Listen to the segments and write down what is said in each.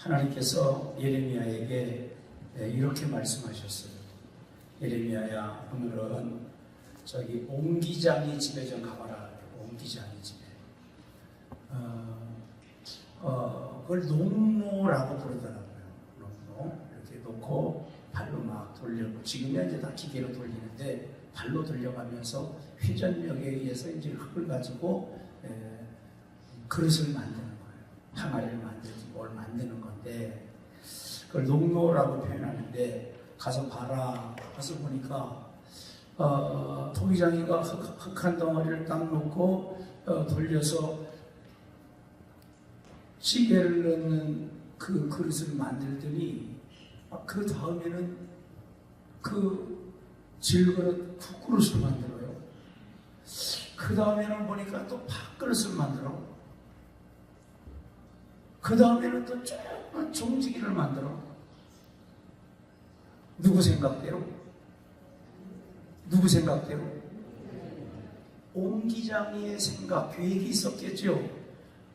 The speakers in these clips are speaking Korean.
하나님께서 예레미야에게 이렇게 말씀하셨어요. 예레미야야, 오늘은 저기 옹기장이 집에 좀 가봐라. 옹기장이 집에. 그걸 농노라고 부르더라고요. 농노. 이렇게 놓고 발로 막 돌려고. 지금은 이제 다 기계로 돌리는데 발로 돌려가면서 회전력에 의해서 이제 흙을 가지고 그릇을 만드는 거예요. 항아리를 만들지 뭘 만드는 건데 그걸 농노라고 표현하는데 가서 봐라. 가서 보니까 토기장이가 흙 한 덩어리를 딱 놓고 돌려서 찌개를 넣는 그 그릇을 만들더니 그 다음에는 그 질그릇 국그릇을 만들어요. 그 다음에는 보니까 또 밥그릇을 만들어. 그 다음에는 또 조그만 종지기를 만들어. 누구 생각대로? 누구 생각대로? 옹기장이의 생각, 계획이 있었겠죠.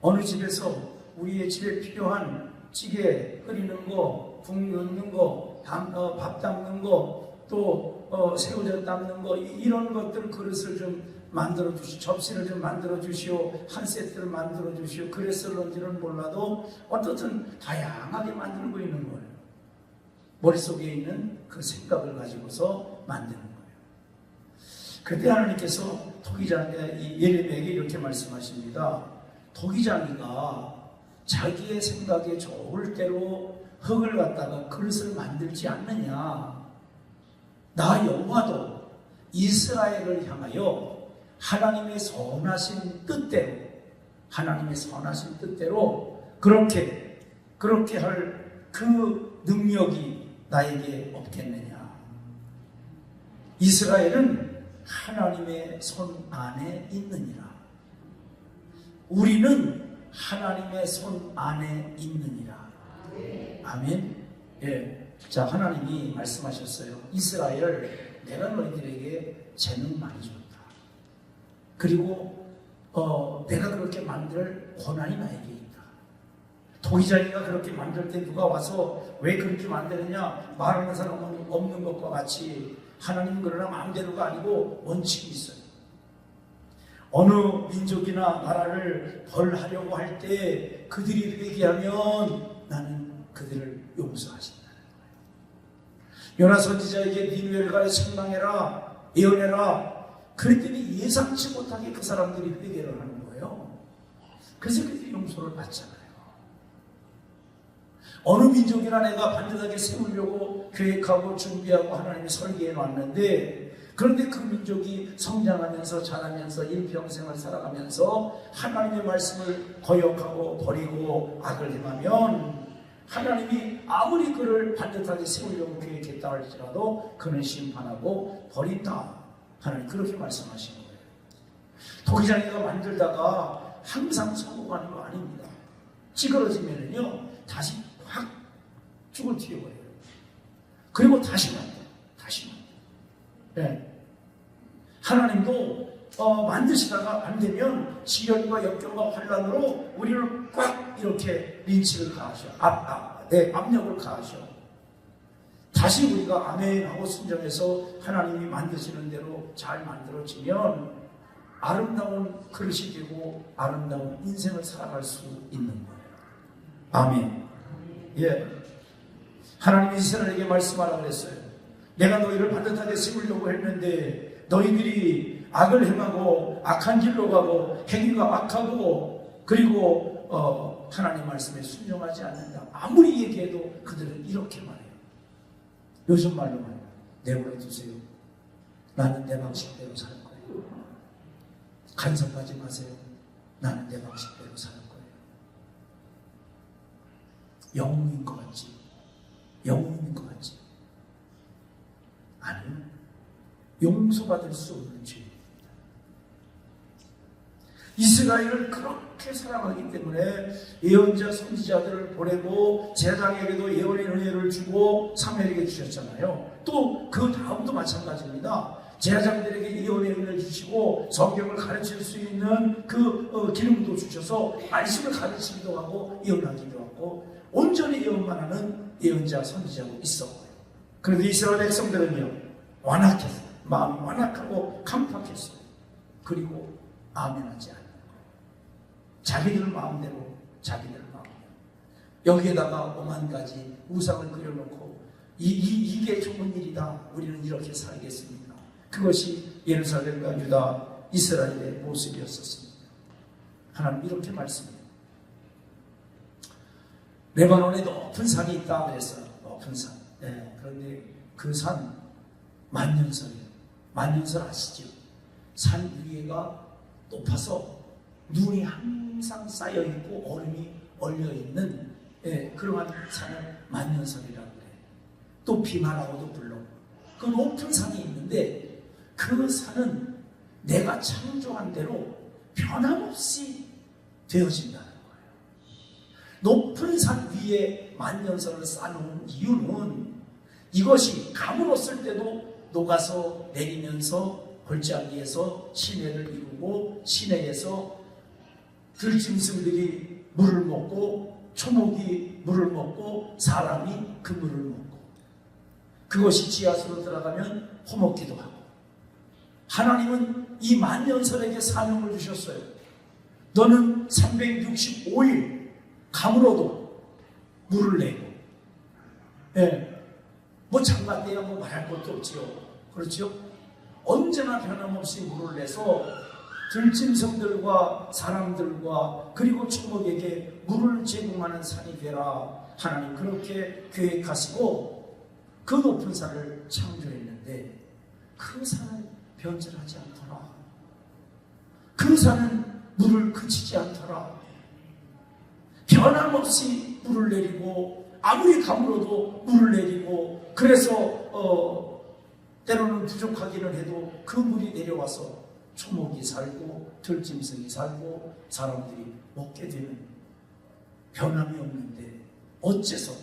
어느 집에서 우리의 집에 필요한 찌개 끓이는 거, 국 넣는 거, 밥 담는 거, 또 새우젓 담는 거, 이런 것들 그릇을 좀 만들어 주시오. 접시를 좀 만들어 주시오. 한 세트를 만들어 주시오. 그랬을런지는 몰라도 어떻든 다양하게 만들고 있는 거예요. 머릿속에 있는 그 생각을 가지고서 만드는 거예요. 그때 하나님께서 예레미야에게 이렇게 말씀하십니다. 토기장이가 자기의 생각에 좋을 대로 흙을 갖다가 그릇을 만들지 않느냐. 나 여호와도 이스라엘을 향하여 하나님의 선하신 뜻대로 그렇게 할 그 능력이 나에게 없겠느냐. 이스라엘은 하나님의 손 안에 있느니라. 우리는 하나님의 손 안에 있느니라. 아멘. 예. 자, 하나님이 말씀하셨어요. 이스라엘, 내가 너희들에게 재능 많이 줬다. 그리고 내가 그렇게 만들 권한이 나에게 있다. 토기장이가 그렇게 만들 때 누가 와서 왜 그렇게 만드느냐 말하는 사람은 없는 것과 같이 하나님은 그러나 마음대로가 아니고 원칙이 있어요. 어느 민족이나 나라를 벌하려고 할 때 그들이 회개하면 나는 그들을 용서하신다는 거예요. 요나 선지자에게 니느웨를 가려 책망해라, 예언해라. 그랬더니 예상치 못하게 그 사람들이 회개를 하는 거예요. 그래서 그들이 용서를 받잖아요. 어느 민족이나 내가 반듯하게 세우려고 계획하고 준비하고 하나님이 설계해 놨는데, 그런데 그 민족이 성장하면서 자라면서 일평생을 살아가면서 하나님의 말씀을 거역하고 버리고 악을 행하면 하나님이 아무리 그를 반듯하게 세우려고 계획했다 할지라도 그는 심판하고 버린다. 하나님 그렇게 말씀하신 거예요. 토기장이가 만들다가 항상 성공하는 거 아닙니다. 찌그러지면은요 다시 확 죽을 튀어버려요. 그리고 다시 만들어요. 네. 하나님도 만드시다가 안 되면 시련과 역경과 환난으로 우리를 꽉 이렇게 린치를 가하셔. 압력을 가하셔. 다시 우리가 아멘하고 순종해서 하나님이 만드시는 대로 잘 만들어지면 아름다운 그릇이 되고 아름다운 인생을 살아갈 수 있는 거예요. 아멘. 예. 하나님이 이스라엘에게 말씀하라고 그랬어요. 내가 너희를 반듯하게 세우려고 했는데 너희들이 악을 행하고 악한 길로 가고 행위가 악하고 그리고 하나님 말씀에 순종하지 않는다. 아무리 얘기해도 그들은 이렇게 말해요. 요즘 말로 말해요. 내버려 두세요. 나는 내 방식대로 살 거예요. 간섭하지 마세요. 나는 내 방식대로 살 거예요. 영웅인 것 같지? 영웅인 것 같지? 아니요. 용서받을 수 없는 죄입니다. 이스라엘을 그렇게 사랑하기 때문에 예언자 선지자들을 보내고 제사장에게도 예언의 은혜를 주고 사무엘에게 주셨잖아요. 또 그 다음도 마찬가지입니다. 제사장들에게 예언의 은혜를 주시고 성경을 가르칠 수 있는 그 기름도 주셔서 말씀을 가르치기도 하고 예언하기도 하고 온전히 예언만 하는 예언자, 선지자고 있었고요. 그런데 이스라엘 백성들은요, 완악했어요. 마음이 완악하고 강팍했어요. 그리고 아멘하지 않는 거예요. 자기들 마음대로, 자기들 마음대로. 여기에다가 오만 가지 우상을 그려놓고 이게 좋은 일이다. 우리는 이렇게 살겠습니다. 그것이 예루살렘과 유다, 이스라엘의 모습이었었습니다. 하나님 이렇게 말씀해요. 레바논에 높은 산이 있다 그랬어요. 높은 산. 네, 그런데 그 산 만년설이에요. 만년설 아시죠? 산 위에가 높아서 눈이 항상 쌓여 있고 얼음이 얼려 있는 그러한 산을 만년설이라고 그래요. 또 비마라고도 불러. 그 높은 산이 있는데 그 산은 내가 창조한 대로 변함없이 되어진다는 거예요. 높은 산 위에 만년설을 쌓아놓은 이유는 이것이 가물었을 때도 녹아서 내리면서 골짜기에서 시내를 이루고 시내에서 들짐승들이 물을 먹고 초목이 물을 먹고 사람이 그 물을 먹고 그것이 지하수로 들어가면 퍼먹기도 하고 하나님은 이 만년설에게 사명을 주셨어요. 너는 365일 가물어도 물을 내고 뭐 장마때야 뭐 말할 것도 없지요. 그렇죠? 언제나 변함없이 물을 내서 들짐승들과 사람들과 그리고 초목에게 물을 제공하는 산이 되라. 하나님 그렇게 계획하시고 그 높은 산을 창조했는데 그 산은 변절하지 않더라. 그 산은 물을 그치지 않더라. 변함없이 물을 내리고 아무리 가물어도 물을 내리고 그래서 때로는 부족하기는 해도 그 물이 내려와서 초목이 살고 들짐승이 살고 사람들이 먹게 되는 변함이 없는데 어째서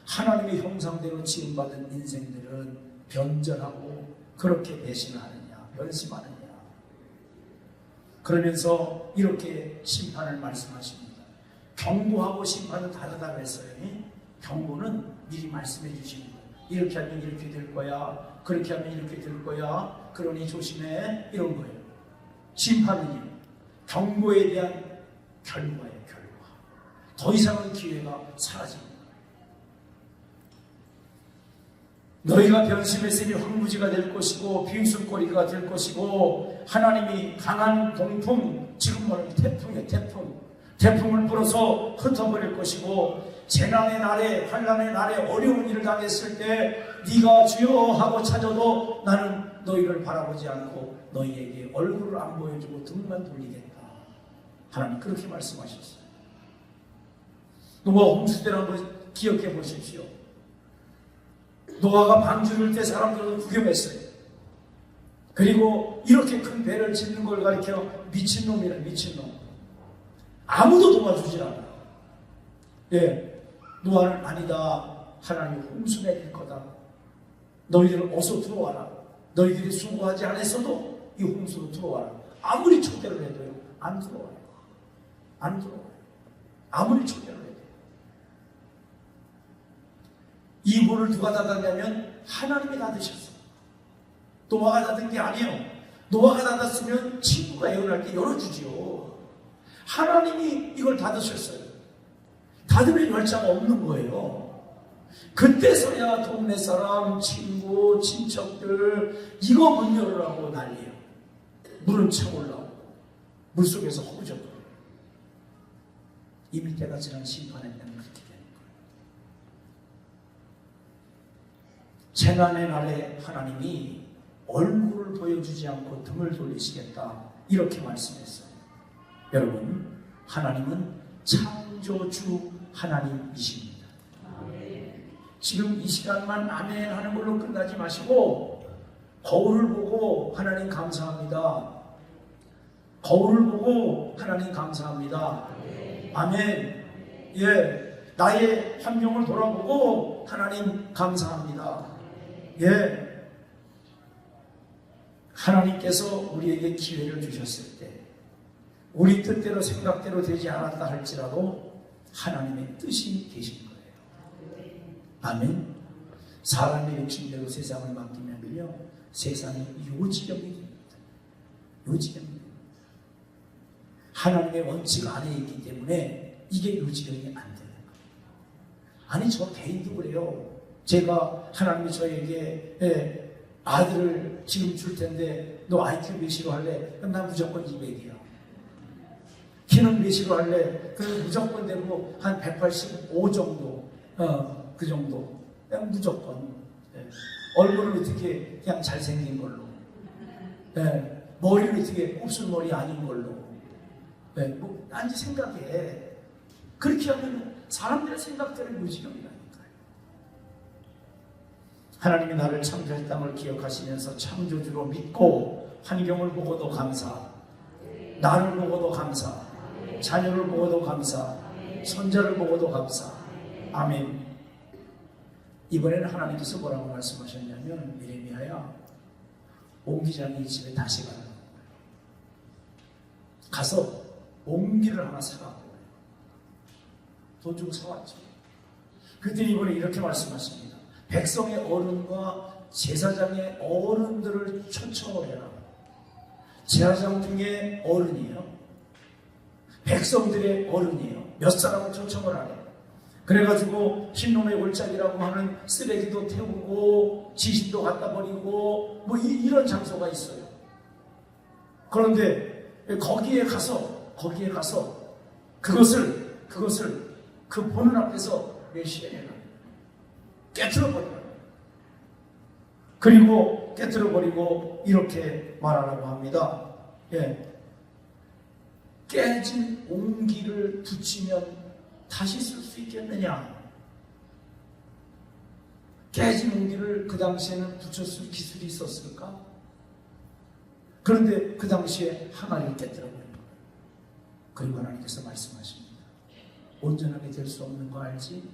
하나님의 형상대로 지음받은 인생들은 변절하고 그렇게 배신하느냐 변심하느냐. 그러면서 이렇게 심판을 말씀하십니다. 경고하고 심판은 다르다 그랬어요. 경고는 미리 말씀해 주시는 거예요. 이렇게 하면 이렇게 될 거야. 그렇게 하면 이렇게 될 거야. 그러니 조심해. 이런 거예요. 심판은요. 경고에 대한 결과예요. 결과. 더 이상은 기회가 사라집니다. 너희가 변심했으니 황무지가 될 것이고 비웃음거리가 될 것이고 하나님이 강한 동풍 지금 말하는 태풍이에요. 태풍을 불어서 흩어버릴 것이고 재난의 날에 환난의 날에 어려운 일을 당했을 때 네가 주여 하고 찾아도 나는 너희를 바라보지 않고 너희에게 얼굴을 안 보여주고 등만 돌리겠다. 하나님 그렇게 말씀하셨어요. 노아 홍수 때를 한번 기억해 보십시오. 노아가 방주를 때 사람들은 구경했어요. 그리고 이렇게 큰 배를 짓는 걸 가리켜 미친놈이라 미친놈. 아무도 도와주질 않아. 노아는 아니다. 하나님 홍수 내릴 거다. 너희들은 어서 들어와라. 너희들이 수고하지 않았어도 이 홍수로 들어와라. 아무리 초대를 해도요. 안 들어와요. 안 들어와요. 아무리 초대를 해도. 이 문을 누가 닫았냐면 하나님이 닫으셨어요. 노아가 닫은 게 아니에요. 노아가 닫았으면 친구가 예언할 때 열어주지요. 하나님이 이걸 닫으셨어요. 닫으면 열차가 없는 거예요. 그때서야 동네 사람, 친구, 친척들 이거 문 열으라고 난리예요. 물은 차올라오고 물속에서 허우적거려요. 이미 때가 지난 심판의 때는 그렇게 되는 거예요. 재난의 날에 하나님이 얼굴을 보여주지 않고 등을 돌리시겠다 이렇게 말씀했어요. 여러분 하나님은 창조주 하나님이십니다. 지금 이 시간만 아멘 하는 걸로 끝나지 마시고 거울을 보고 하나님 감사합니다. 거울을 보고 하나님 감사합니다. 아멘. 예, 나의 환경을 돌아보고 하나님 감사합니다. 예, 하나님께서 우리에게 기회를 주셨을 때 우리 뜻대로 생각대로 되지 않았다 할지라도 하나님의 뜻이 계신 거예요. 아멘. 사람의 욕심대로 세상을 맡기면요, 세상이 요지경이 됩니다. 요지경이 됩니다. 하나님의 원칙 안에 있기 때문에 이게 요지경이 안 돼요. 아니, 저 개인도 그래요. 제가 하나님이 저에게 아들을 지금 줄 텐데 너 IQ 몇으로 할래? 그럼 난 무조건 200이야. 키는 몇으로 할래? 그럼 무조건 되고 한 185 정도. 그 정도. 그냥 무조건. 얼굴은 어떻게 그냥 잘생긴 걸로. 머리는 어떻게 곱슬머리 아닌 걸로. 뭐, 아니 생각해. 그렇게 하면 사람들의 생각대로 무지경이라니까요. 하나님이 나를 창조의 땅을 기억하시면서 창조주로 믿고 환경을 보고도 감사, 나를 보고도 감사, 자녀를 보고도 감사, 손자를 보고도 감사. 아멘. 이번에는 하나님께서 뭐라고 말씀하셨냐면, 예레미야야, 옹기장이 집에 다시 가는 거예요. 가서 옹기를 하나 사갖고 돈 주고 사왔죠. 그랬더니 이번에 이렇게 말씀하십니다. 백성의 어른과 제사장의 어른들을 초청을 해라. 제사장 중에 어른이에요. 백성들의 어른이에요. 몇 사람을 초청을 하래. 그래가지고 흰놈의 골짜기라고 하는 쓰레기도 태우고 지신도 갖다 버리고 뭐 이런 장소가 있어요. 그런데 거기에 가서 그것을 그 보는 앞에서 메시아가 깨트려버려요. 그리고 깨트려버리고 이렇게 말하라고 합니다. 깨진 옹기를 붙이면 다시 쓸 수 있겠느냐? 깨진 옹기를 그 당시에는 붙였을 기술이 있었을까? 그런데 그 당시에 항아리를 깨뜨려버린 거예요. 그리고 하나님께서 말씀하십니다. 온전하게 될 수 없는 거 알지?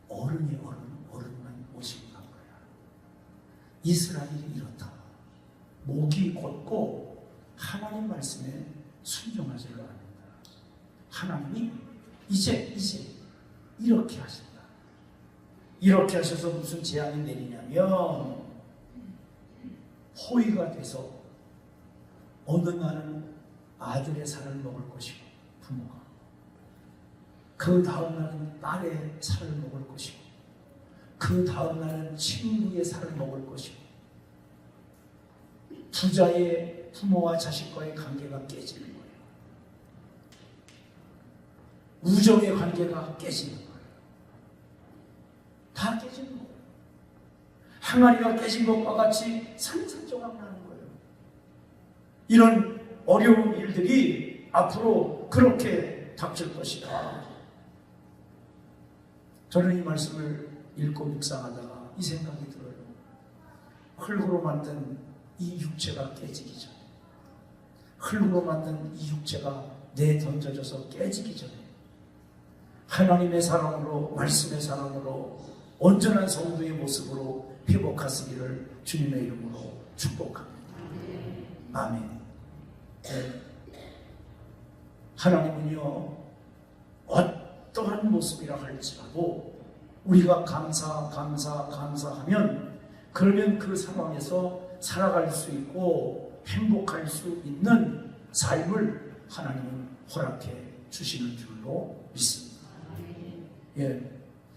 어른만 오시고 간 거야. 이스라엘이 이렇다. 목이 곧고 하나님 말씀에 순종하지를 않는다. 하나님이 이제 이렇게 하신다. 이렇게 하셔서 무슨 재앙이 내리냐면, 호의가 돼서 어느 날은 아들의 살을 먹을 것이고 부모가, 그 다음 날은 딸의 살을 먹을 것이고, 그 다음 날은 친구의 살을 먹을 것이고, 부자의 부모와 자식과의 관계가 깨지는 거예요. 우정의 관계가 깨지는 거예요. 다 깨지는 거예요. 항아리가 깨진 것과 같이 산산조각 나는 거예요. 이런 어려운 일들이 앞으로 그렇게 닥칠 것이다. 저는 이 말씀을 읽고 묵상하다가 이 생각이 들어요. 흙으로 만든 이 육체가 깨지기 전에, 흙으로 만든 이 육체가 내던져져서 깨지기 전에 하나님의 사랑으로, 말씀의 사랑으로 온전한 성도의 모습으로 회복하시기를 주님의 이름으로 축복합니다. 아멘. 하나님은요, 어떠한 모습이라 할지라도 우리가 감사하면, 그러면 그 상황에서 살아갈 수 있고 행복할 수 있는 삶을 하나님은 허락해 주시는 줄로 믿습니다.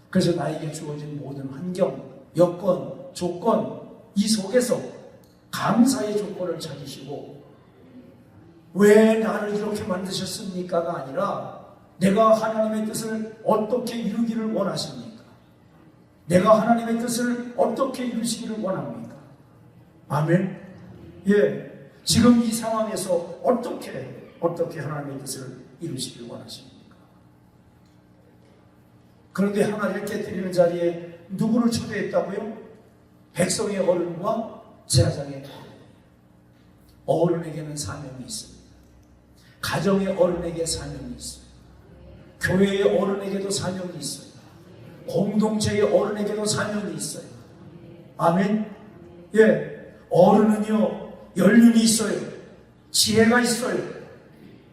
그래서 나에게 주어진 모든 환경, 여건, 조건, 이 속에서 감사의 조건을 찾으시고, 왜 나를 이렇게 만드셨습니까가 아니라 내가 하나님의 뜻을 어떻게 이루기를 원하십니까? 내가 하나님의 뜻을 어떻게 이루시기를 원합니까? 아멘. 지금 이 상황에서 어떻게 하나님의 뜻을 이루시기를 원하십니까? 그런데 항아리를 깨뜨리는 자리에 누구를 초대했다고요? 백성의 어른과 제사장의 어른. 어른에게는 사명이 있습니다. 가정의 어른에게 사명이 있어요. 교회의 어른에게도 사명이 있어요. 공동체의 어른에게도 사명이 있어요. 아멘. 어른은요, 연륜이 있어요. 지혜가 있어요.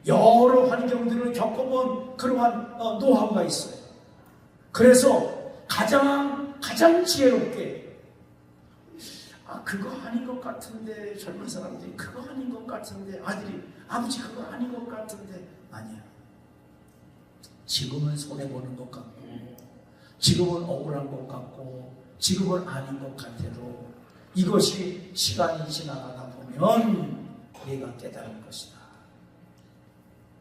여러 환경들을 겪어본 그러한 노하우가 있어요. 그래서 가장 가장 지혜롭게 그거 아닌 것 같은데 젊은 사람들이 그거 아닌 것 같은데 아들이 아버지 그거 아닌 것 같은데 아니야. 지금은 손해보는 것 같고 지금은 억울한 것 같고 지금은 아닌 것 같아도 이것이 시간이 지나가다 보면 네가 깨달을 것이다.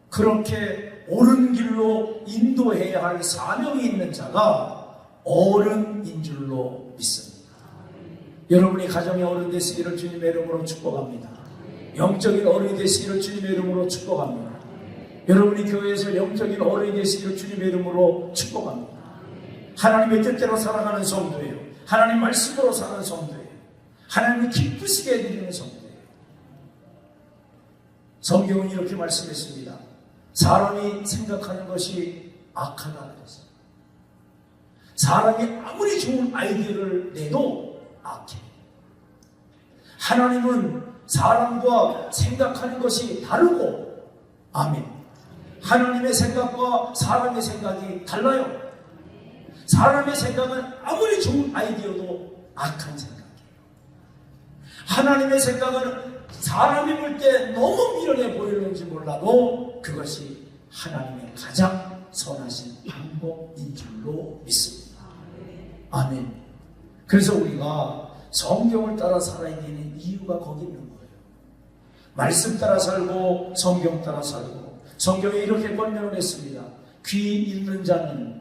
그렇게 옳은 길로 인도해야 할 사명이 있는 자가 어른인 줄로 믿습니다. 여러분이 가정의 어른 되시기를 주님의 이름으로 축복합니다. 영적인 어른이 되시기를 주님의 이름으로 축복합니다. 여러분이 교회에서 영적인 어른이 되시기를 주님의 이름으로 축복합니다. 하나님의 뜻대로 살아가는 성도예요. 하나님 말씀으로 사는 성도예요. 하나님을 기쁘시게 해드리는 성도예요. 성경은 이렇게 말씀했습니다. 사람이 생각하는 것이 악하다 그랬어요. 사람이 아무리 좋은 아이디어를 내도 악해. 하나님은 사람과 생각하는 것이 다르고, 아멘. 하나님의 생각과 사람의 생각이 달라요. 사람의 생각은 아무리 좋은 아이디어도 악한 생각이에요. 하나님의 생각은 사람이 볼 때 너무 미련해 보이는지 몰라도 그것이 하나님의 가장 선하신 방법인 줄로 믿습니다. 아멘. 그래서 우리가 성경을 따라 살아야 되는 이유가 거기 있는 거예요. 말씀 따라 살고 성경 따라 살고 성경에 이렇게 권면을 했습니다. 귀 있는 자는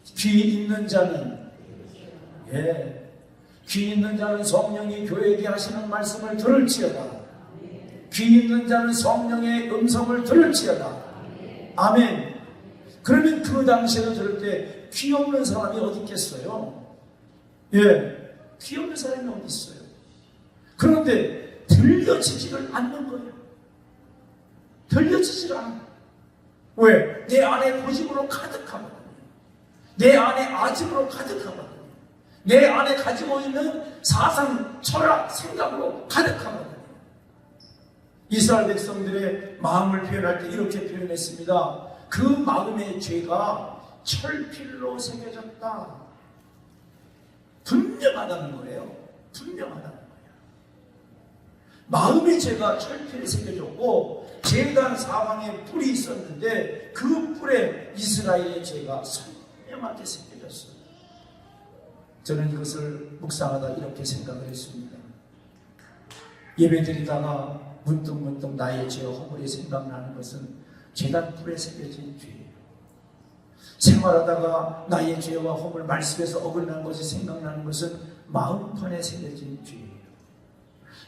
귀 있는 자는 성령이 교회에게 하시는 말씀을 들을지어다. 귀 있는 자는 성령의 음성을 들을지어다. 아멘. 그러면 그 당시에는 절대 귀 없는 사람이 어디 있겠어요? 귀 없는 사람이 어디 있어요? 그런데 들려지지를 않는 거예요. 들려지지를 않아요. 왜? 내 안에 고집으로 가득하거든요. 내 안에 아집으로 가득하거든요. 내 안에 가지고 있는 사상, 철학, 생각으로 가득하거든요. 이스라엘 백성들의 마음을 표현할 때 이렇게 표현했습니다. 그 마음의 죄가 철필로 새겨졌다. 분명하다는 거예요. 분명하다는 거예요. 마음의 죄가 철필에 새겨졌고 제단 사방에 뿔이 있었는데 그 뿔에 이스라엘의 죄가 선명하게 새겨졌어요. 저는 이것을 묵상하다 이렇게 생각을 했습니다. 예배드리다가 문득문득 나의 죄와 허물이 생각나는 것은 제단 뿔에 새겨진 죄예요. 생활하다가 나의 죄와 허물 말씀에서 어긋난 것이 생각나는 것은 마음판에 새겨진 죄예요.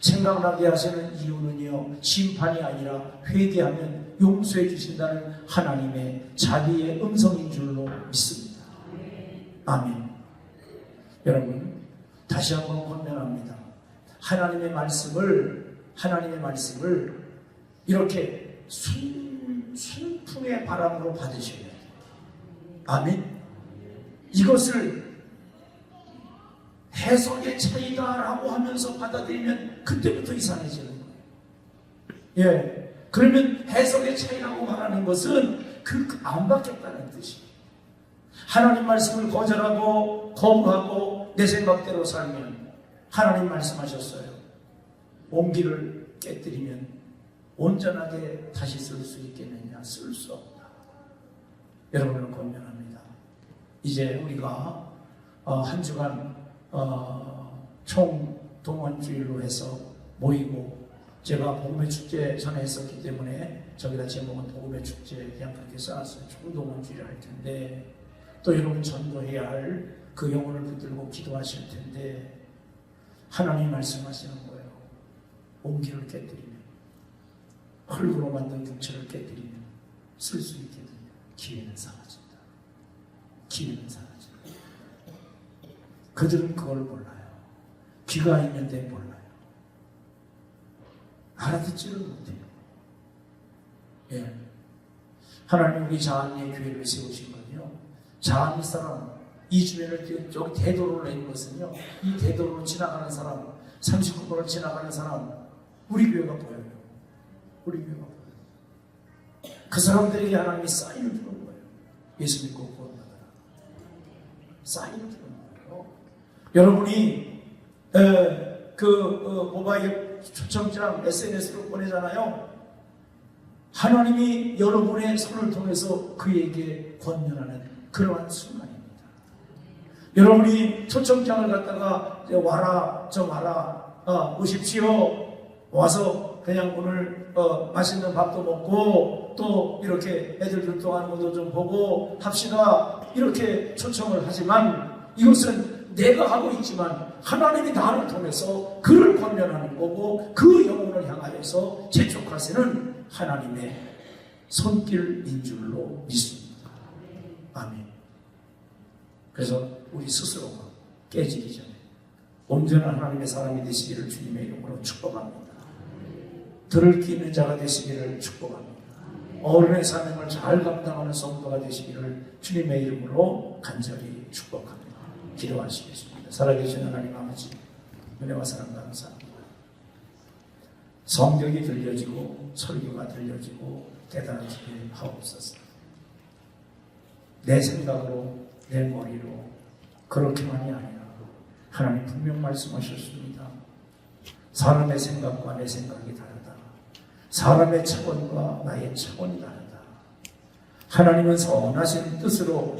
생각나게 하시는 이유는요, 심판이 아니라 회개하면 용서해 주신다는 하나님의 자비의 음성인 줄로 믿습니다. 아멘. 여러분, 다시 한번 권면합니다. 하나님의 말씀을 이렇게 순풍의 바람으로 받으셔야 돼요. 아멘. 이것을 해석의 차이다라고 하면서 받아들이면 그때부터 이상해지는 거예요. 그러면 해석의 차이라고 말하는 것은 안 받겠다는 뜻이에요. 하나님 말씀을 거절하고 거부하고 내 생각대로 살면 하나님 말씀하셨어요. 온기를 깨뜨리면 온전하게 다시 쓸 수 있겠느냐? 쓸 수 없다. 여러분을 권면합니다. 이제 우리가 한 주간 총동원주일로 해서 모이고 제가 복음의 축제 전에 했었기 때문에 저기다 제목은 복음의 축제 그냥 그렇게 써놨어요. 총동원주일을 할 텐데 또 여러분 전도해야 할 그 영혼을 붙들고 기도하실 텐데 하나님 말씀하시는 거예요. 온기를 깨뜨리면 흙으로 만든 육체를 깨뜨리면 쓸 수 있게 되면 기회는 사라진다. 기회는 사라진다. 그들은 그걸 몰라요. 귀가 있는데 몰라요. 알아듣지를 못해요. 하나님 우리 자한의 교회를 세우신 건요. 자한 사람 이 주변을 여기 대도로를 낸 것은요. 이 대도로로 지나가는 사람 39번을 지나가는 사람 우리 교회가 보여요. 우리 교회가 보여요. 그 사람들에게 하나님이 사인을 주는 거예요. 예수 믿고 구원받아라. 쌓이는 거예요. 여러분이 모바일 초청장 SNS로 보내잖아요. 하나님이 여러분의 손을 통해서 그에게 권면하는 그러한 순간입니다. 여러분이 초청장을 갖다가 와라, 저 와라, 오십시오. 와서 그냥 오늘 맛있는 밥도 먹고 또 이렇게 애들 활동하는 것도 좀 보고 합시다. 이렇게 초청을 하지만 이것은 내가 하고 있지만 하나님이 나를 통해서 그를 권면하는 거고 그 영혼을 향하여서 재촉하시는 하나님의 손길인 줄로 믿습니다. 아멘. 그래서 우리 스스로가 깨지기 전에 온전한 하나님의 사람이 되시기를 주님의 이름으로 축복합니다. 들을 귀 있는 자가 되시기를 축복합니다. 어른의 사명을 잘 감당하는 성도가 되시기를 주님의 이름으로 간절히 축복합니다. 기도하시겠습니다. 살아계신 하나님 아버지, 은혜와 사랑 감사합니다. 성경이 들려지고 설교가 들려지고 깨달아지게 하옵소서. 내 생각으로 내 머리로 그렇게만이 아니라 하나님 분명 말씀하셨습니다. 사람의 생각과 내 생각이 다르다. 사람의 차원과 나의 차원이 다르다. 하나님은 선하신 뜻으로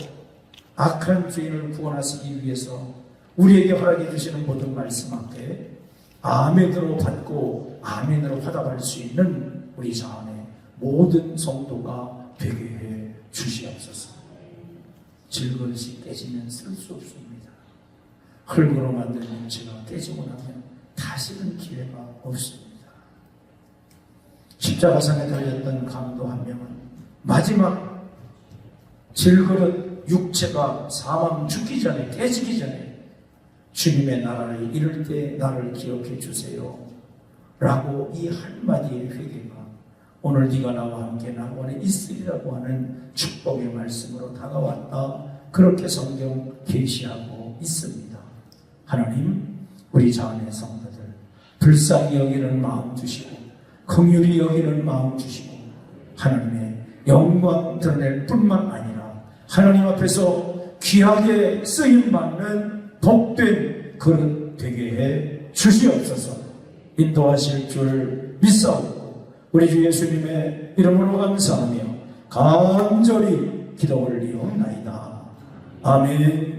악한 죄인을 구원하시기 위해서 우리에게 허락해 주시는 모든 말씀 앞에 아멘으로 받고 아멘으로 화답할 수 있는 우리 자원의 모든 성도가 되게 해 주시옵소서. 질그릇이 깨지면 쓸 수 없습니다. 흙으로 만든 인체가 깨지고 나면 다시는 기회가 없습니다. 십자가상에 달렸던 강도 한 명은 마지막 질그릇 육체가 사망 죽기 전에 깨지기 전에 주님의 나라를 이룰 때 나를 기억해 주세요 라고 이 한마디의 회개가 오늘 네가 나와 함께 낙원에 있으리라고 하는 축복의 말씀으로 다가왔다. 그렇게 성경 계시하고 있습니다. 하나님, 우리 자원의 성도들 불쌍히 여기는 마음 주시고 긍휼히 여기는 마음 주시고 하나님의 영광 드러낼 뿐만 아니라 하나님 앞에서 귀하게 쓰임받는 복된 그릇 되게 해 주시옵소서. 인도하실 줄 믿사옵고 우리 주 예수님의 이름으로 감사하며 간절히 기도 올리옵나이다. 아멘.